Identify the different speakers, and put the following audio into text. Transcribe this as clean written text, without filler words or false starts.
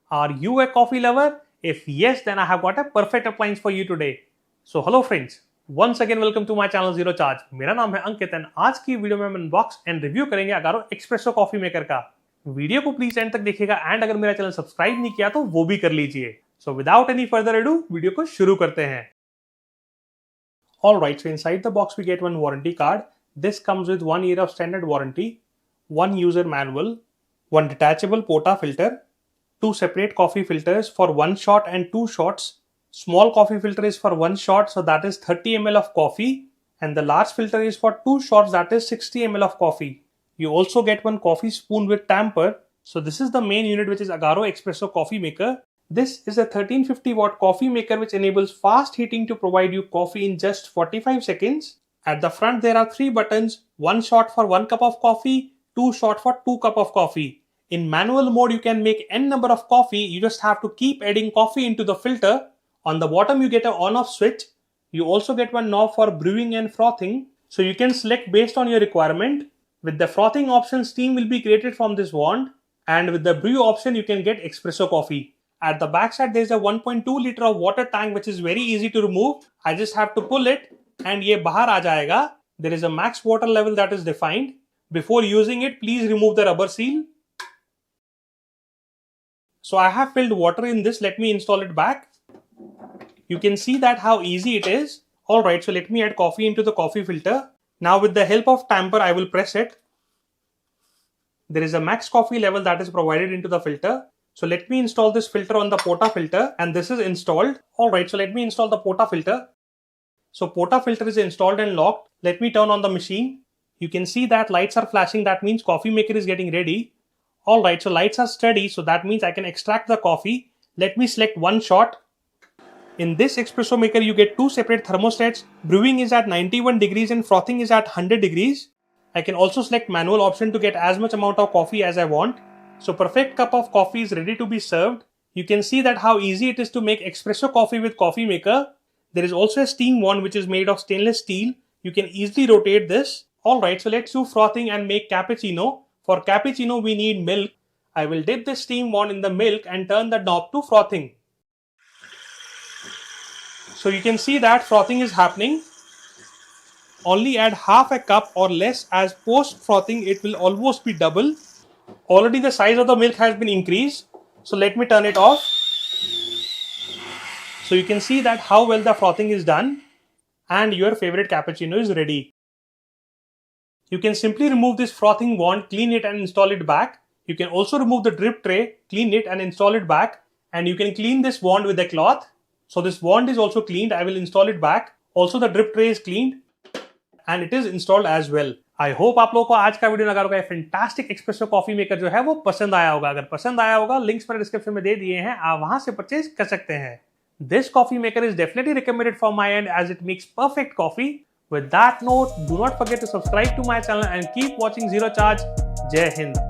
Speaker 1: Are you a coffee lover? If yes, then I have got a perfect appliance for you today. So hello friends, once again welcome to my channel Zero Charge. मेरा नाम है अंकित and आज की video में हम unbox and review करेंगे Agaro espresso coffee maker का। Video को प्लीज एंड तक देखिएगा एंड अगर मेरा चैनल सब्सक्राइब नहीं किया तो वो भी कर लीजिए। So without any further ado video को शुरू करते हैं। Alright, so inside the box we get one warranty card. This comes with 1 year of standard warranty, one user manual, one detachable portafilter, two separate coffee filters for one shot and two shots. Small coffee filter is for one shot, so that is 30 ml of coffee, and the large filter is for two shots, that is 60 ml of coffee. You also get one coffee spoon with tamper. So this is the main unit, which is Agaro Espresso Coffee Maker. This is a 1350 watt coffee maker which enables fast heating to provide you coffee in just 45 seconds. At the front there are 3 buttons, one shot for 1 cup of coffee, 2 shot for 2 cup of coffee. In manual mode you can make n number of coffee, you just have to keep adding coffee into the filter. On the bottom you get an on off switch. You also get one knob for brewing and frothing, so you can select based on your requirement. With the frothing option, steam will be created from this wand, and with the brew option you can get espresso coffee. At the back side there is a 1.2 liter of water tank which is very easy to remove. I just have to pull it and ये बाहर आ जाएगा. There is a max water level that is defined. Before using it, please remove the rubber seal. So I have filled water in this. Let me install it back. You can see that how easy it is. Alright, so let me add coffee into the coffee filter. Now with the help of tamper I will press it. There is a max coffee level that is provided into the filter. So let me install this filter on the portafilter, and this is installed. Alright, so let me install the portafilter. So portafilter is installed and locked. Let me turn on the machine. You can see that lights are flashing, that means coffee maker is getting ready. Alright, so lights are steady, so that means I can extract the coffee. Let me select one shot. In this espresso maker you get 2 separate thermostats. Brewing is at 91 degrees and frothing is at 100 degrees. I can also select manual option to get as much amount of coffee as I want. So perfect cup of coffee is ready to be served. You can see that how easy it is to make espresso coffee with coffee maker. There is also a steam wand which is made of stainless steel. You can easily rotate this. Alright, so let's do frothing and make cappuccino. For cappuccino we need milk. I will dip the steam wand in the milk and turn the knob to frothing. So you can see that frothing is happening. Only add half a cup or less, as post frothing it will almost be double. Already the size of the milk has been increased. So let me turn it off. So you can see that how well the frothing is done, and your favorite cappuccino is ready. You can simply remove this frothing wand, clean it and install it back. You can also remove the drip tray, clean it and install it back. And you can clean this wand with a cloth. So this wand is also cleaned. I will install it back. Also the drip tray is cleaned and it is installed as well. I hope आप लोगों को आज का video Agaro का fantastic espresso coffee maker जो है वो पसंद आया होगा। अगर पसंद आया होगा, लिंक्स मैंने डिस्क्रिप्शन में दे दिए हैं, आप वहां से परचेज कर सकते हैं। This coffee maker is definitely recommended from my end as it makes perfect coffee. With that note, do not forget to subscribe to my channel and keep watching Zero Charge. Jai Hind.